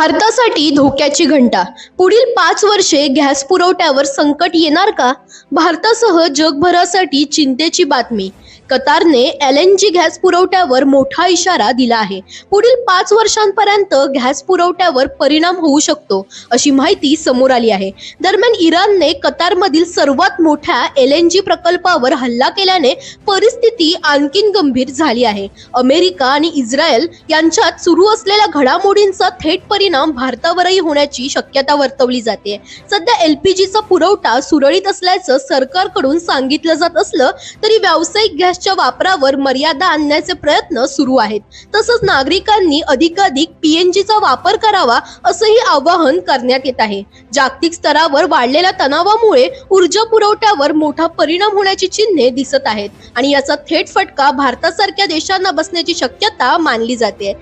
भारतासाठी धोक्याची घंटा. पुढील 5 वर्षे गॅस पुरवठ्यावर संकट येणार का? भारतासह जगभरासाठी चिंतेची बातमी. कतारने LNG गॅस पुरवठ्यावर मोठा इशारा दिला आहे. पुढील 5 वर्षांपर्यंत गॅस पुरवठ्यावर परिणाम होऊ शकतो, अशी माहिती समोर आली आहे. दरम्यान इराणने कतारमधील सर्वात मोठ्या LNG प्रकल्पावर हल्ला केल्याने परिस्थिती आणखीन गंभीर झाली आहे. अमेरिका आणि इस्रायल यांच्यात सुरू असलेल्या घडामोडींचा थेट परिणाम भारतावरही होण्याची शक्यता वर्तवली जाते. सध्या LPGचा पुरवठा सुरळीत असल्याचं सरकारकडून सांगितलं जात असलं तरी व्यावसायिक गॅसच्या वापरावर मर्यादा आणण्याचे प्रयत्न सुरू आहेत. तसंच नागरिकांनी अधिकाधिक PNGचा वापर करावा असंही आवाहन करण्यात येत आहे. जागतिक स्तरावर वाढलेल्या तणावामुळे ऊर्जा पुरवठ्यावर मोठा परिणाम होण्याची चिन्हे दिसत आहेत आणि याचा थेट फटका भारतासारख्या देशांना बसण्याची शक्यता मानली जाते.